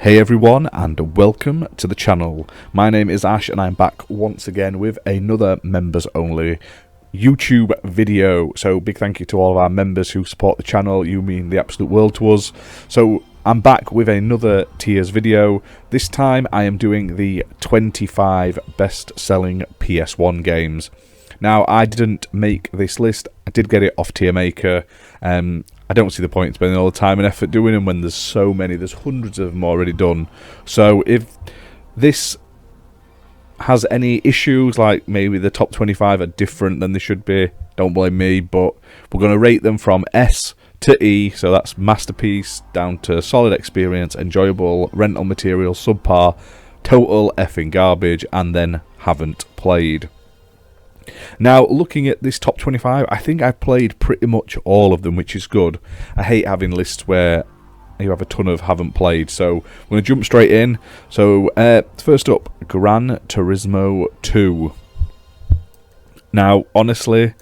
Hey everyone, and welcome to the channel. My name is Ash and I'm back once again with another members only YouTube video. So big thank you to all of our members who support the channel. You mean the absolute world to us. So I'm back with another tiers video. This time I am doing the 25 best selling PS1 games. Now I didn't make this list, I did get it off Tier Maker. I don't see the point in spending all the time and effort doing them when there's so many. There's hundreds of them already done. So if this has any issues, like maybe the top 25 are different than they should be, don't blame me, but we're going to rate them from S to E, so that's masterpiece down to solid experience, enjoyable, rental material, subpar, total effing garbage, and then haven't played. Now, looking at this top 25, I think I've played pretty much all of them, which is good. I hate having lists where you have a ton of haven't played, so I'm going to jump straight in. So, first up, Gran Turismo 2. Now, honestly,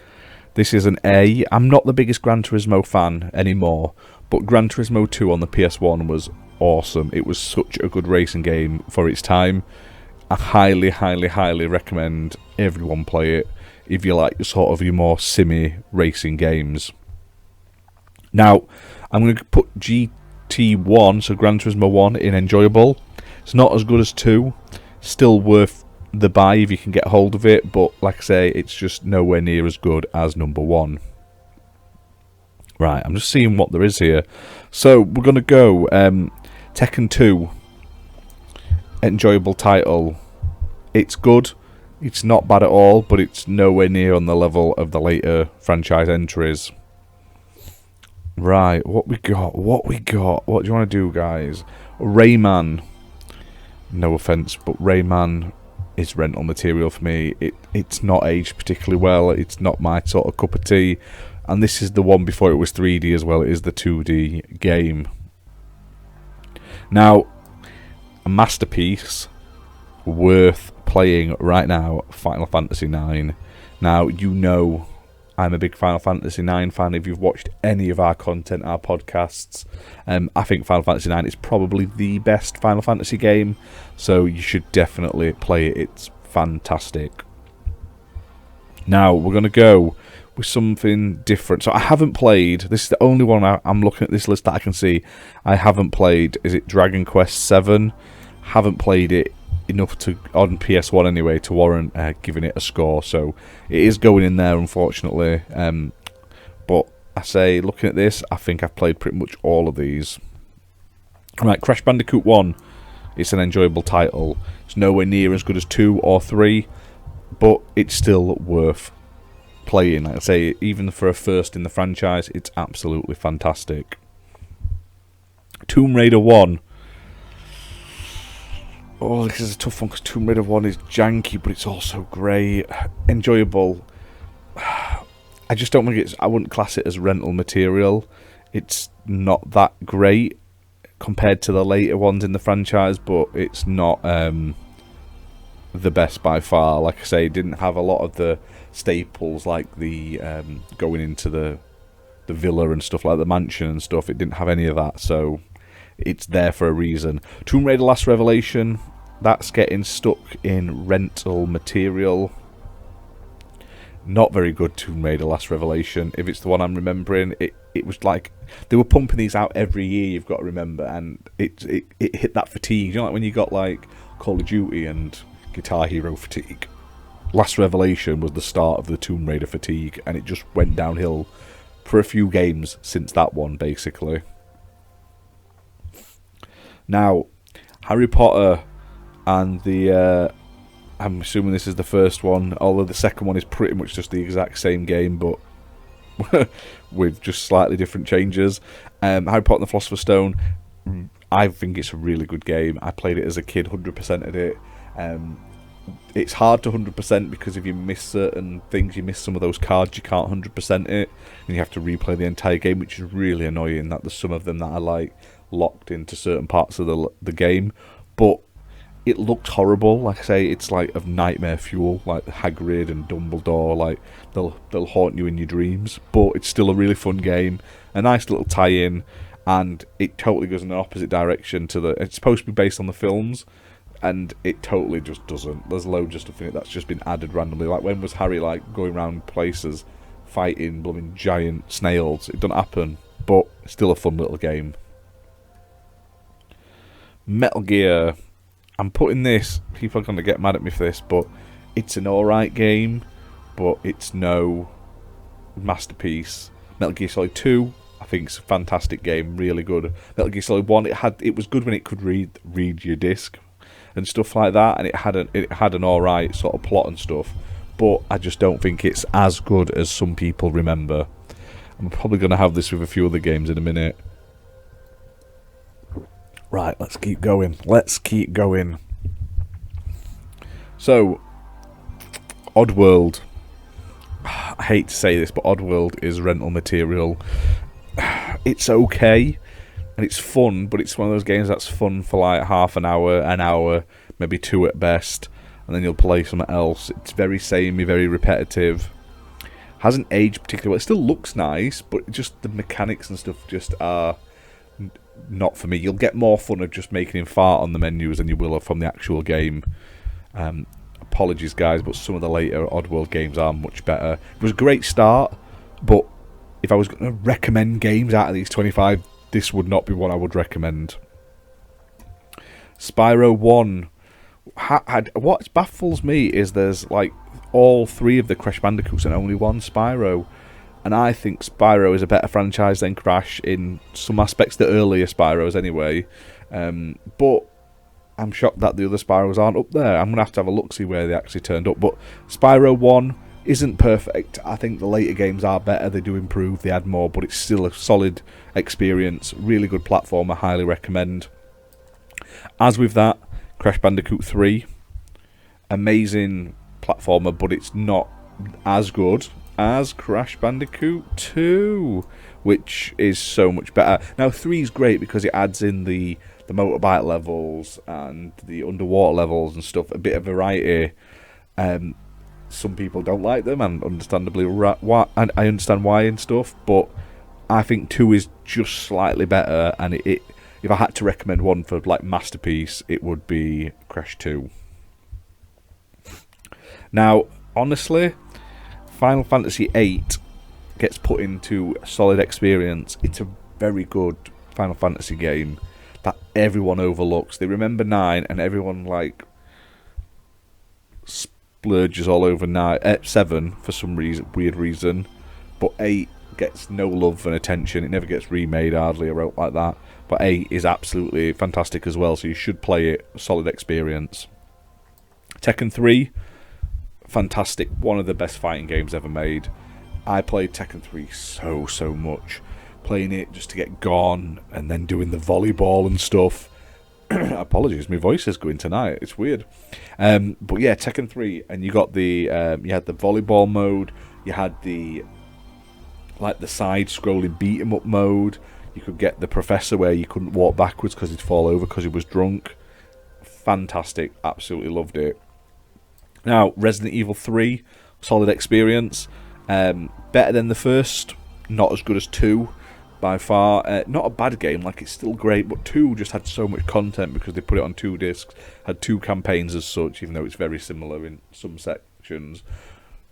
this is an A. I'm not the biggest Gran Turismo fan anymore, but Gran Turismo 2 on the PS1 was awesome. It was such a good racing game for its time. I highly, highly, highly recommend everyone play it if you like sort of your more simmy racing games. Now, I'm going to put GT1, so Gran Turismo 1, in enjoyable. It's not as good as 2. Still worth the buy if you can get hold of it, but like I say, it's just nowhere near as good as number 1. Right, I'm just seeing what there is here. So, we're going to go Tekken 2. Enjoyable title. It's good. It's not bad at all, but it's nowhere near on the level of the later franchise entries. Right, what we got? What do you want to do, guys? Rayman. No offense, but Rayman is rental material for me. It's not aged particularly well. It's not my sort of cup of tea. And this is the one before it was 3D as well. It is the 2D game. Now, a masterpiece worth playing right now, Final Fantasy IX. Now, you know I'm a big Final Fantasy IX fan. If you've watched any of our content, our podcasts, I think Final Fantasy IX is probably the best Final Fantasy game, so you should definitely play it. It's fantastic. Now, we're going to go with something different. So I haven't played, this is the only one I'm looking at this list that I can see I haven't played. Is it Dragon Quest VII? Haven't played it enough to on PS1 anyway to warrant giving it a score, so it is going in there, unfortunately. But I say, looking at this, I think I've played pretty much all of these. Right, Crash Bandicoot 1. It's an enjoyable title. It's nowhere near as good as 2 or 3, but it's still worth playing. Like I say, even for a first in the franchise, it's absolutely fantastic. Tomb Raider 1. Oh, this is a tough one because Tomb Raider 1 is janky, but it's also great. Enjoyable. I just don't think I wouldn't class it as rental material. It's not that great compared to the later ones in the franchise, but it's not the best by far. Like I say, it didn't have a lot of the staples like the going into the villa and stuff, like the mansion and stuff. It didn't have any of that, so it's there for a reason. Tomb Raider Last Revelation, that's getting stuck in rental material. Not very good, Tomb Raider Last Revelation. If it's the one I'm remembering, it was like they were pumping these out every year, you've got to remember, and it hit that fatigue. You know, like when you got like Call of Duty and Guitar Hero fatigue. Last Revelation was the start of the Tomb Raider fatigue, and it just went downhill for a few games since that one, basically. Now, Harry Potter and the, I'm assuming this is the first one, although the second one is pretty much just the exact same game, but with just slightly different changes. Harry Potter and the Philosopher's Stone, I think it's a really good game. I played it as a kid, 100%ed it. It's hard to 100% because if you miss certain things, you miss some of those cards, you can't 100% it, and you have to replay the entire game, which is really annoying. That there's some of them that are like locked into certain parts of the game, but it looked horrible. Like I say, it's like of nightmare fuel, like Hagrid and Dumbledore, like they'll haunt you in your dreams, but it's still a really fun game, a nice little tie-in, and it totally goes in the opposite direction to the. It's supposed to be based on the films, and it totally just doesn't. There's loads of stuff in it that's just been added randomly. Like, when was Harry like going around places fighting blooming giant snails? It doesn't happen, but still a fun little game. Metal Gear. I'm putting this. People are going to get mad at me for this, but it's an alright game, but it's no masterpiece. Metal Gear Solid 2, I think it's a fantastic game, really good. Metal Gear Solid 1, it was good when it could read your disc and stuff like that, and it had an alright sort of plot and stuff, but I just don't think it's as good as some people remember. I'm probably going to have this with a few other games in a minute. Right, let's keep going. So, Oddworld. I hate to say this, but Oddworld is rental material. It's okay, and it's fun, but it's one of those games that's fun for like half an hour, maybe 2 at best, and then you'll play something else. It's very samey, very repetitive. Hasn't aged particularly well. It still looks nice, but just the mechanics and stuff just are not for me. You'll get more fun of just making him fart on the menus than you will from the actual game. Apologies, guys, but some of the later Oddworld games are much better. It was a great start, but if I was going to recommend games out of these 25, this would not be one I would recommend. Spyro 1. What baffles me is there's like all 3 of the Crash Bandicoots and only 1 Spyro. And I think Spyro is a better franchise than Crash in some aspects, the earlier Spyros anyway. But I'm shocked that the other Spyros aren't up there. I'm going to have a look, see where they actually turned up. But Spyro 1 isn't perfect. I think the later games are better. They do improve, they add more, but it's still a solid experience. Really good platformer, highly recommend. As with that, Crash Bandicoot 3. Amazing platformer, but it's not as good as Crash Bandicoot 2, which is so much better. Now 3 is great because it adds in the motorbike levels and the underwater levels and stuff, a bit of variety. Some people don't like them, and understandably why, and I understand why and stuff, but I think 2 is just slightly better, and it if I had to recommend one for like masterpiece, it would be Crash 2. Now, honestly, Final Fantasy VIII gets put into Solid Experience. It's a very good Final Fantasy game that everyone overlooks. They remember 9, and everyone like splurges all over 7 for some weird reason. But 8 gets no love and attention. It never gets remade hardly or out like that. But 8 is absolutely fantastic as well, so you should play it. Solid Experience. Tekken 3. Fantastic, one of the best fighting games ever made. I played Tekken 3 so much, playing it just to get gone and then doing the volleyball and stuff. Apologies, my voice is going tonight, it's weird. But yeah, Tekken 3, and you got the you had the volleyball mode, you had the side scrolling beat 'em up mode. You could get the professor where you couldn't walk backwards because he'd fall over because he was drunk. Fantastic, absolutely loved it. Now, Resident Evil 3, Solid Experience. Better than the first, not as good as 2 by far. Not a bad game, like it's still great, but 2 just had so much content because they put it on 2 discs, had 2 campaigns as such, even though it's very similar in some sections.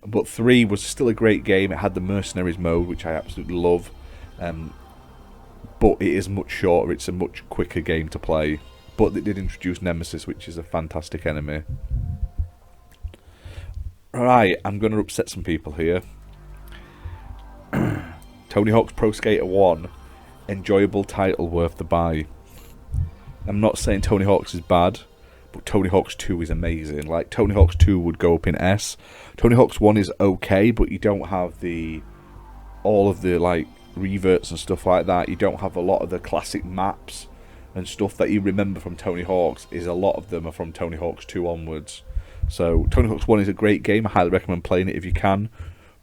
But 3 was still a great game. It had the Mercenaries mode, which I absolutely love. But it is much shorter, it's a much quicker game to play. But they did introduce Nemesis, which is a fantastic enemy. Right, I'm going to upset some people here. Tony Hawk's Pro Skater 1, enjoyable title, worth the buy. I'm not saying Tony Hawk's is bad, but Tony Hawk's 2 is amazing. Like, Tony Hawk's 2 would go up in S. Tony Hawk's 1 is okay, but you don't have all of the like reverts and stuff like that. You don't have a lot of the classic maps and stuff that you remember from Tony Hawk's. A lot of them are from Tony Hawk's 2 onwards. So Tony Hawk's 1 is a great game. I highly recommend playing it if you can.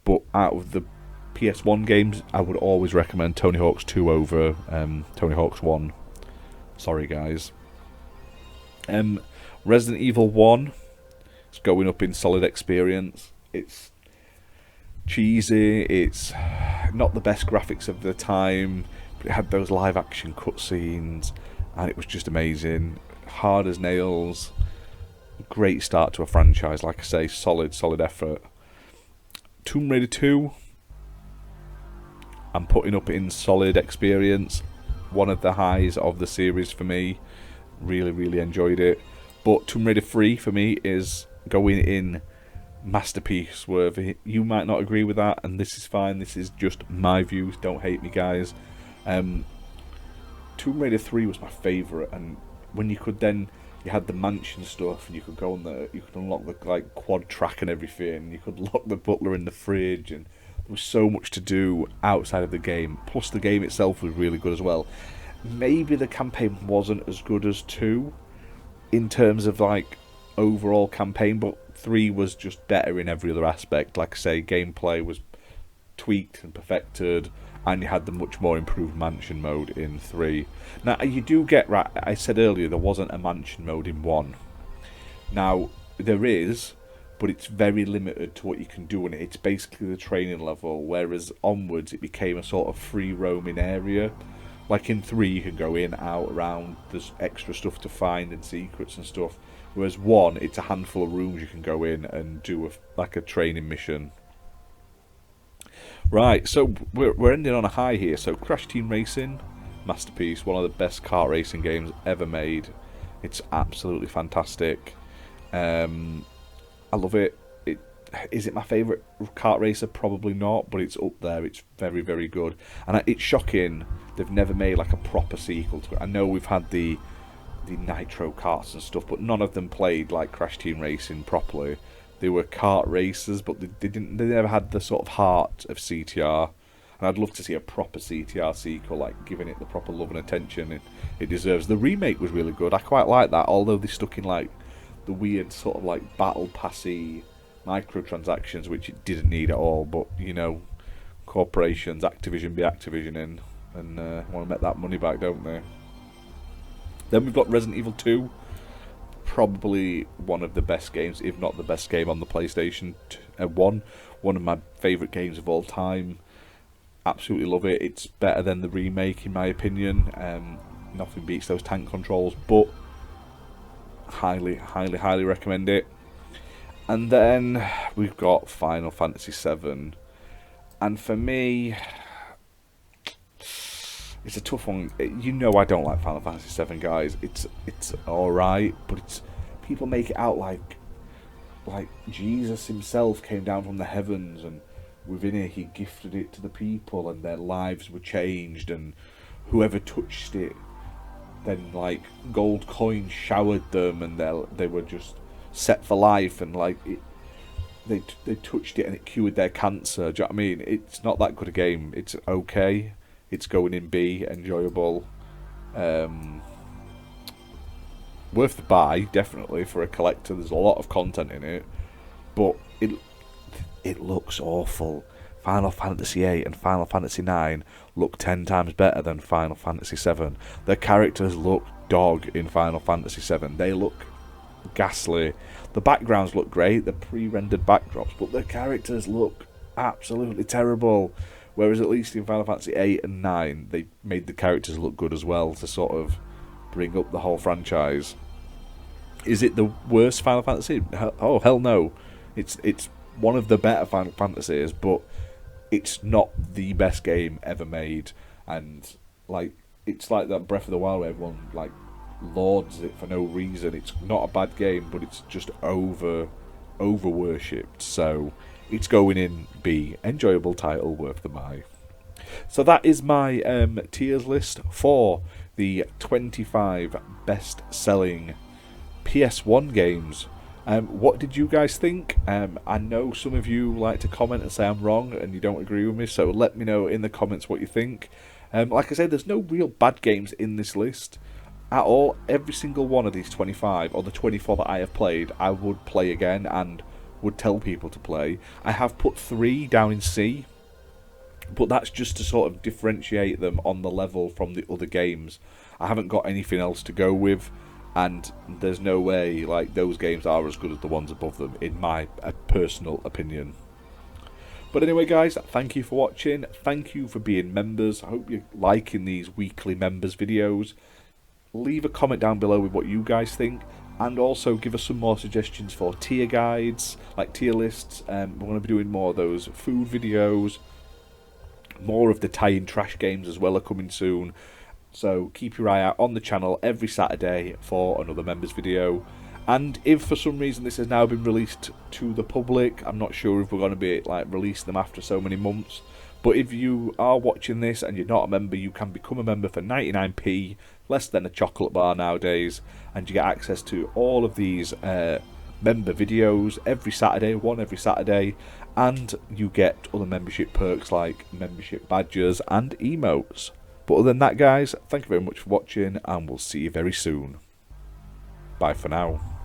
But out of the PS1 games, I would always recommend Tony Hawk's 2 over Tony Hawk's 1. Sorry, guys. Resident Evil 1 is going up in Solid Experience. It's cheesy. It's not the best graphics of the time. but it had those live action cutscenes, and it was just amazing. Hard as nails. Great start to a franchise, like I say, solid effort. Tomb Raider 2, I'm putting up in solid experience. One of the highs of the series for me. Really enjoyed it. But Tomb Raider 3 for me is going in masterpiece worthy. You might not agree with that, and this is fine. This is just my views. Don't hate me, guys. Tomb Raider 3 was my favourite, and when you had the mansion stuff, and you could go on you could unlock the like quad track and everything. You could lock the butler in the fridge, and there was so much to do outside of the game. Plus, the game itself was really good as well. Maybe the campaign wasn't as good as 2 in terms of like overall campaign, but 3 was just better in every other aspect. Like I say, gameplay was tweaked and perfected, and you had the much more improved mansion mode in 3. Now, you do get right. I said earlier there wasn't a mansion mode in 1. Now, there is, but it's very limited to what you can do in it. It's basically the training level, whereas onwards it became a sort of free roaming area. Like in 3, you can go in, out, around. There's extra stuff to find and secrets and stuff. Whereas 1, it's a handful of rooms you can go in and do like a training mission. Right, so we're ending on a high here. So Crash Team Racing, masterpiece. One of the best kart racing games ever made. It's absolutely fantastic. I love it. Is it my favourite kart racer? Probably not, but it's up there. It's very good, and it's shocking they've never made like a proper sequel to it. I know we've had the Nitro karts and stuff, but none of them played like Crash Team Racing properly. They were kart racers, but they never had the sort of heart of CTR. And I'd love to see a proper CTR sequel, like giving it the proper love and attention it deserves. The remake was really good. I quite like that, although they stuck in like the weird sort of like battle passy microtransactions, which it didn't need at all. But you know, corporations, Activision be Activision in, and want to make that money back, don't they? Then we've got Resident Evil 2, probably one of the best games, if not the best game on the PlayStation 1. One of my favourite games of all time. Absolutely love it. It's better than the remake in my opinion. Nothing beats those tank controls, but highly recommend it. And then we've got Final Fantasy VII, and for me, it's a tough one. You know I don't like Final Fantasy VII, guys. It's alright, but people make it out like Jesus himself came down from the heavens, and within it he gifted it to the people, and their lives were changed, and whoever touched it, then like gold coins showered them, and they were just set for life, and like they touched it and it cured their cancer. Do you know what I mean? It's not that good a game. It's okay. It's going in B, enjoyable, worth the buy definitely for a collector. There's a lot of content in it, but it looks awful. Final Fantasy VIII and Final Fantasy IX look 10 times better than Final Fantasy VII. The characters look dog in Final Fantasy VII. They look ghastly. The backgrounds look great, the pre-rendered backdrops, but the characters look absolutely terrible. Whereas at least in Final Fantasy VIII and IX, they made the characters look good as well to sort of bring up the whole franchise. Is it the worst Final Fantasy? Oh, hell no. It's one of the better Final Fantasies, but it's not the best game ever made. And like it's like that Breath of the Wild where everyone like lauds it for no reason. It's not a bad game, but it's just over worshipped. So it's going in B. Enjoyable title, worth the buy. So that is my tiers list for the 25 best-selling PS1 games. What did you guys think? I know some of you like to comment and say I'm wrong and you don't agree with me, so let me know in the comments what you think. Like I said, there's no real bad games in this list at all. Every single one of these 25, or the 24 that I have played, I would play again and would tell people to play. I have put 3 down in C, but that's just to sort of differentiate them on the level from the other games. I haven't got anything else to go with, and there's no way like those games are as good as the ones above them, in my personal opinion. But anyway, guys, thank you for watching. Thank you for being members. I hope you're liking these weekly members videos. Leave a comment down below with what you guys think, and also give us some more suggestions for tier guides, like tier lists. We're going to be doing more of those food videos. More of the tie-in trash games as well are coming soon. So keep your eye out on the channel every Saturday for another members video. And if for some reason this has now been released to the public, I'm not sure if we're going to be like releasing them after so many months. But if you are watching this and you're not a member, you can become a member for 99p, less than a chocolate bar nowadays, and you get access to all of these member videos every Saturday, one every Saturday, and you get other membership perks like membership badges and emotes. But other than that, guys, thank you very much for watching, and we'll see you very soon. Bye for now.